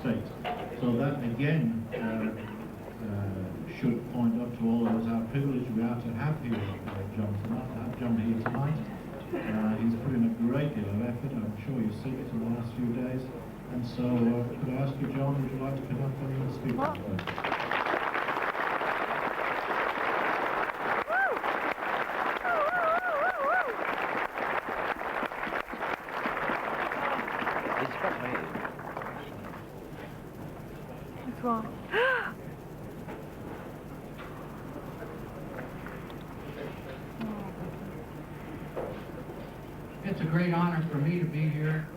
States. So that again should point up to all of us how privileged we are to have here John here tonight. He's put in a great deal of effort. I'm sure you've seen it in the last few days. And so, could I ask you, John, would you like to come up and speak? What's wrong? It's a great honor for me to be here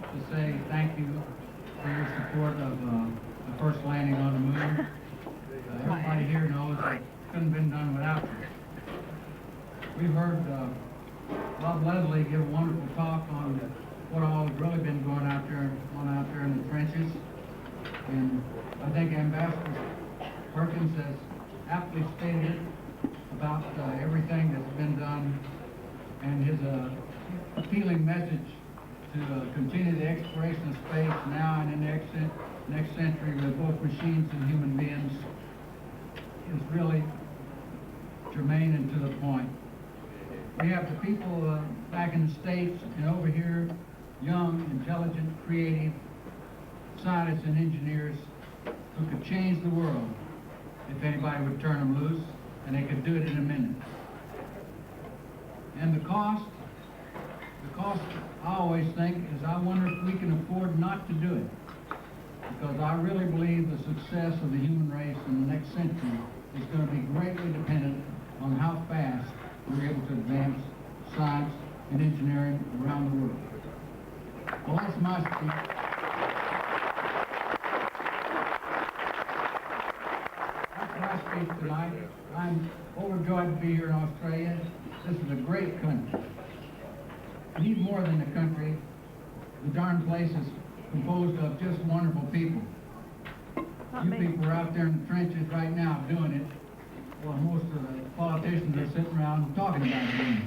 to say thank you for your support of the first landing on the moon. Everybody here knows it couldn't have been done without you. We've heard Bob Leslie give a wonderful talk on what all has really been going out there in the trenches. And I think Ambassador Perkins has aptly stated it about everything that's been done, and his appealing message to continue the exploration of space now and in the next century with both machines and human beings is really germane and to the point. We have the people back in the States and over here, young, intelligent, creative scientists and engineers who could change the world if anybody would turn them loose, and they could do it in a minute. And the cost I always think is I wonder if we can afford not to do it, because I really believe the success of the human race in the next century is going to be greatly dependent on how fast we're able to advance science and engineering around the world. Well, that's my speech. Tonight. I'm overjoyed to be here in Australia. This is a great country. And even more than the country, the darn place is composed of just wonderful people. You people are out there in the trenches right now doing it, while most of the politicians are sitting around talking about doing it.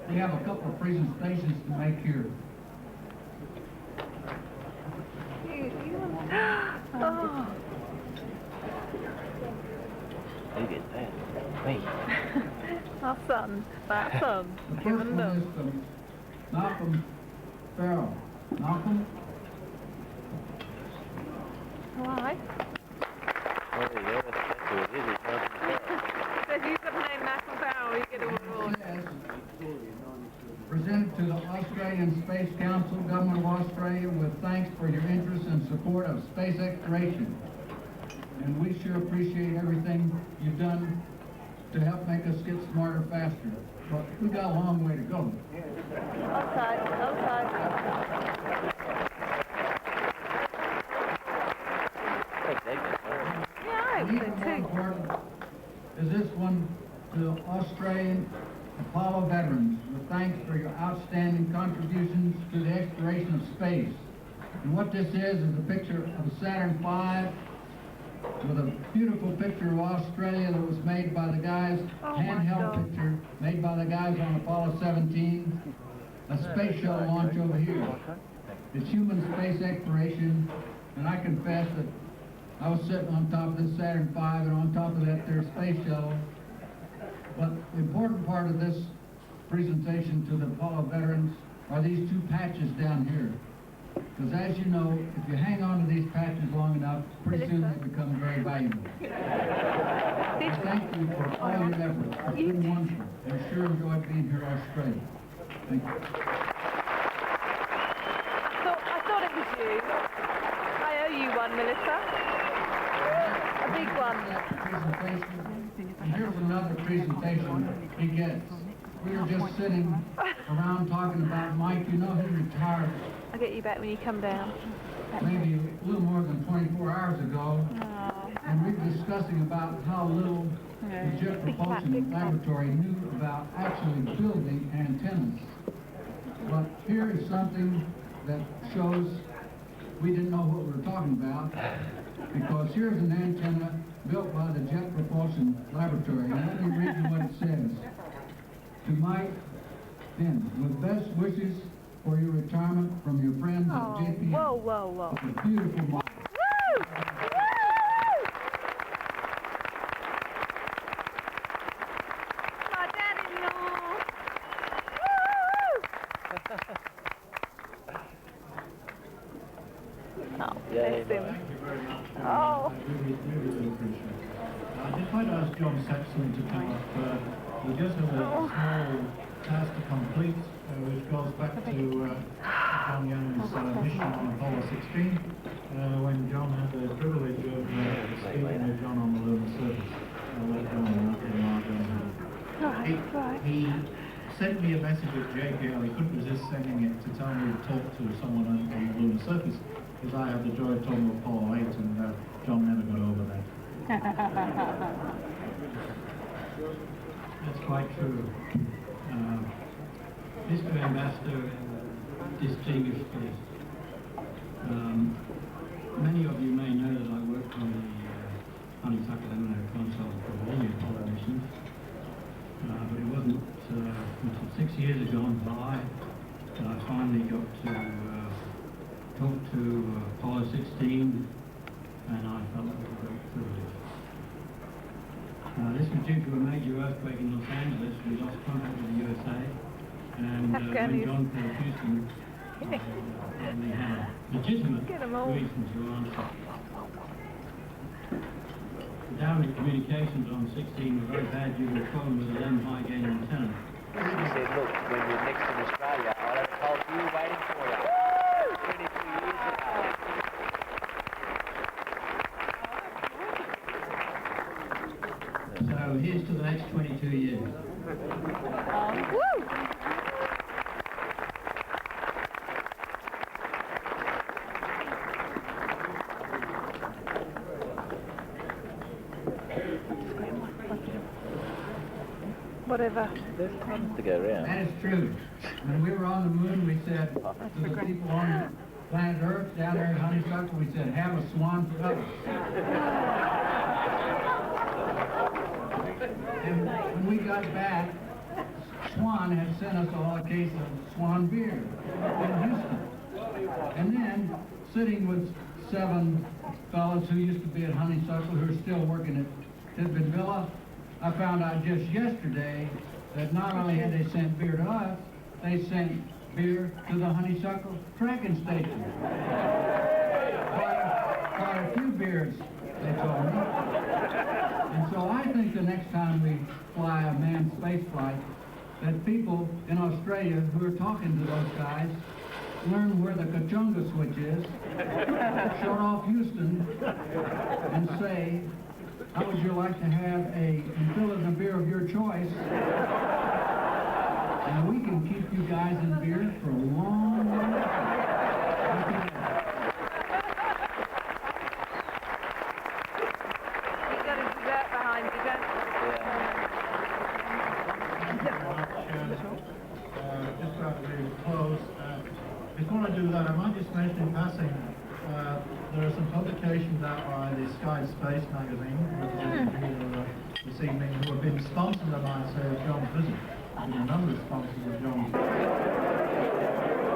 We have a couple of presentations to make here. Oh. Look at that. Wait. Our son, that son. The first one is from Malcolm Farrell. Malcolm? Why? Oh, yeah, that's what it is. If you could name Malcolm Farrell, you get a reward. Presented to the Australian Space Council, Government of Australia, with thanks for your interest and support of space exploration. And we sure appreciate everything you've done to help make us get smarter faster. But we got a long way to go. Outside. Yeah, I And even more important is this one to the Australian Apollo veterans, with thanks for your outstanding contributions to the exploration of space. And what this is a picture of Saturn V with a beautiful picture of Australia that was made by the guys, handheld picture made by the guys on Apollo 17, a space shuttle launch over here. It's human space exploration, and I confess that I was sitting on top of this Saturn V, and on top of that there's space shuttle. But the important part of this presentation to the Apollo veterans are these two patches down here. Because as you know, if you hang on to these patches long enough, pretty soon they become very valuable. Thank you for all your efforts. It's been wonderful. I sure enjoyed being here in Australia. Thank you. I thought it was you. I owe you one, Melissa. A big one. And here's another presentation he gets. We were just sitting around talking about Mike. You know, he retired. I'll get you back when you come down. Maybe a little more than 24 hours ago. And we were discussing about how little the Jet Propulsion Laboratory knew about actually building antennas. But here is something that shows we didn't know what we were talking about, because here's an antenna built by the Jet Propulsion Laboratory. And let me read you what it says. to Mike Dinn, with best wishes for your retirement from your friends at Oh, JP. whoa, whoa, whoa. A beautiful Mike. Woo! Woo! My daddy-in-law. Woo! Oh, Yeah, bless him. Thank you very much. Oh. I really, really do appreciate it. I just might ask John Saxon to come up. We just have a small task to complete, which goes back to John Young's mission on Apollo 16, when John had the privilege of speaking with John on the lunar surface. I'll let John remark on that. He sent me a message at JPL. He couldn't resist sending it to tell me to talk to someone on the lunar surface, because I had the joy of talking to Apollo 8, and John never got over that. That's quite true. Mr. Ambassador, distinguished guests, many of you may know that I worked on the Honeysuckle Hellenic console for all the Apollo missions, but it wasn't until 6 years had gone by that I finally got to talk to Apollo 16, and I felt it was a great privilege. This was due to a major earthquake in Los Angeles. We lost contact with the USA, and when John called Houston, they had a legitimate reason to answer. The downward communications on 16 were very bad due to a problem with the LEM high gain antenna. He said, look, when you're next in Australia, I'll have a whole view waiting for you. 22 years ago. So here's to the next 22 years. Woo! Whatever. There's tons to go around. That is true. When we were on the moon, we said to the people on planet Earth down there at Honeysuckle, we said, have a swan for us. And when we got back, Swan had sent us all a case of Swan beer in Houston. And then, sitting with 7 fellows who used to be at Honeysuckle who are still working at Tidbit Villa, I found out just yesterday that not only had they sent beer to us, they sent beer to the Honeysuckle tracking station. Quite a few beers, they told me. And so I think the next time we fly a manned space flight, that people in Australia who are talking to those guys learn where the Kachunga switch is, short off Houston, and say, how would you like to have and fill in a beer of your choice? And we can keep you guys in beer for a long, long time. You've got a dessert behind you, don't you? Just about to close. Before I do that, I might just mention in passing, there are some publications out by the Sky Space magazine, represented here this evening, who have been sponsored, I might say, of John's visit. There's a number of sponsors of John's visit.